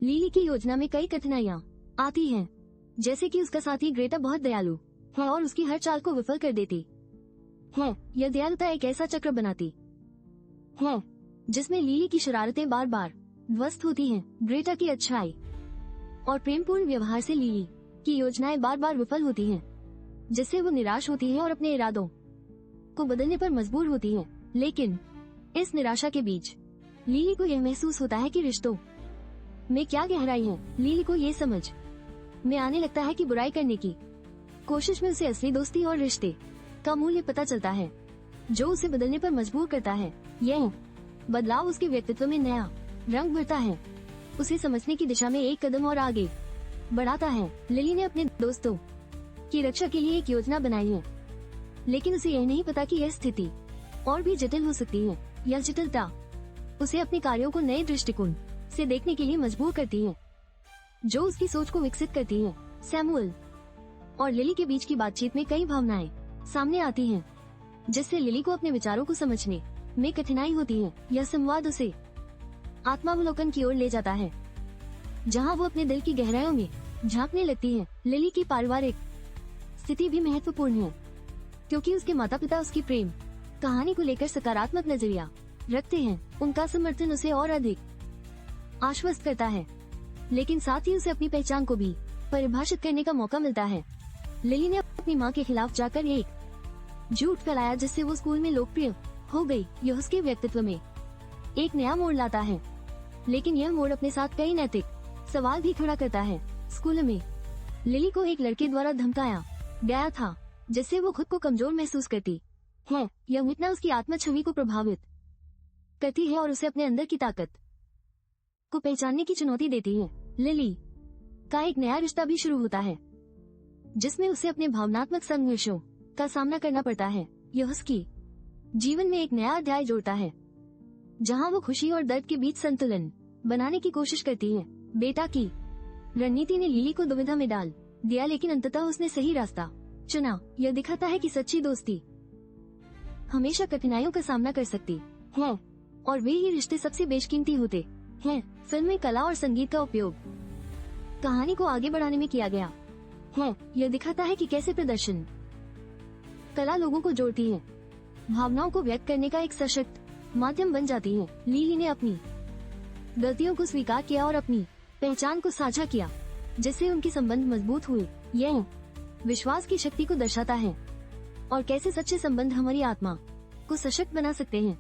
Lily की योजना में कई कठिनाइयाँ आती हैं, जैसे कि उसका साथी ग्रेटा बहुत दयालु है और उसकी हर चाल को विफल कर देती है। यह दयालुता एक ऐसा चक्र बनाती है जिसमें लिली की शरारतें बार बार ध्वस्त होती हैं। ग्रेटा की अच्छाई और प्रेमपूर्ण व्यवहार से लिली की योजनाएं बार बार विफल होती हैं, जिससे वो निराश होती है और अपने इरादों को बदलने पर मजबूर होती है। लेकिन इस निराशा के बीच लिली को यह महसूस होता है कि रिश्तों में क्या गहराई है। लिली को ये समझ में आने लगता है कि बुराई करने की कोशिश में उसे असली दोस्ती और रिश्ते का मूल्य पता चलता है, जो उसे बदलने पर मजबूर करता है। यह बदलाव उसके व्यक्तित्व में नया रंग भरता है, उसे समझने की दिशा में एक कदम और आगे बढ़ाता है। लिली ने अपने दोस्तों की रक्षा के लिए एक योजना बनाई है, लेकिन उसे यह नहीं पता कि यह स्थिति और भी जटिल हो सकती है। यह जटिलता उसे अपने कार्यों को नए दृष्टिकोण से देखने के लिए मजबूर करती है, जो उसकी सोच को विकसित करती है। सैमुअल और लिली के बीच की बातचीत में कई भावनाएं सामने आती हैं, जिससे लिली को अपने विचारों को समझने में कठिनाई होती है। यह संवाद उसे आत्मावलोकन की ओर ले जाता है, जहां वो अपने दिल की गहराइयों में झांकने लगती है। लिली की पारिवारिक स्थिति भी महत्वपूर्ण है, क्योंकि उसके माता पिता उसकी प्रेम कहानी को लेकर सकारात्मक नजरिया रखते हैं। उनका समर्थन उसे और अधिक आश्वस्त करता है, लेकिन साथ ही उसे अपनी पहचान को भी परिभाषित करने का मौका मिलता है। लिली ने अपनी मां के खिलाफ जाकर एक झूठ फैलाया, जिससे वो स्कूल में लोकप्रिय हो गई। यह उसके व्यक्तित्व में एक नया मोड़ लाता है, लेकिन यह मोड़ अपने साथ कई नैतिक सवाल भी खड़ा करता है। स्कूल में लिली को एक लड़के द्वारा धमकाया गया था, जिससे वो खुद को कमजोर महसूस करती है। यह घटना उसकी आत्म छवि को प्रभावित करती है और उसे अपने अंदर की ताकत को पहचानने की चुनौती देती है। लिली का एक नया रिश्ता भी शुरू होता है, जिसमें उसे अपने भावनात्मक संघर्षों का सामना करना पड़ता है। यह उसकी जीवन में एक नया अध्याय जोड़ता है, जहां वो खुशी और दर्द के बीच संतुलन बनाने की कोशिश करती है। बेटा की रणनीति ने लिली को दुविधा में डाल दिया, लेकिन अंततः उसने सही रास्ता चुना। यह दिखाता है कि सच्ची दोस्ती हमेशा कठिनाइयों का सामना कर सकती है, और वे ही रिश्ते सबसे बेशकीमती होते हैं। फिल्म में कला और संगीत का उपयोग कहानी को आगे बढ़ाने में किया गया है। यह दिखाता है कि कैसे प्रदर्शन कला लोगों को जोड़ती है, भावनाओं को व्यक्त करने का एक सशक्त माध्यम बन जाती है। लिली ने अपनी गलतियों को स्वीकार किया और अपनी पहचान को साझा किया, जिससे उनके संबंध मजबूत हुए। यह विश्वास की शक्ति को दर्शाता है और कैसे सच्चे संबंध हमारी आत्मा को सशक्त बना सकते हैं।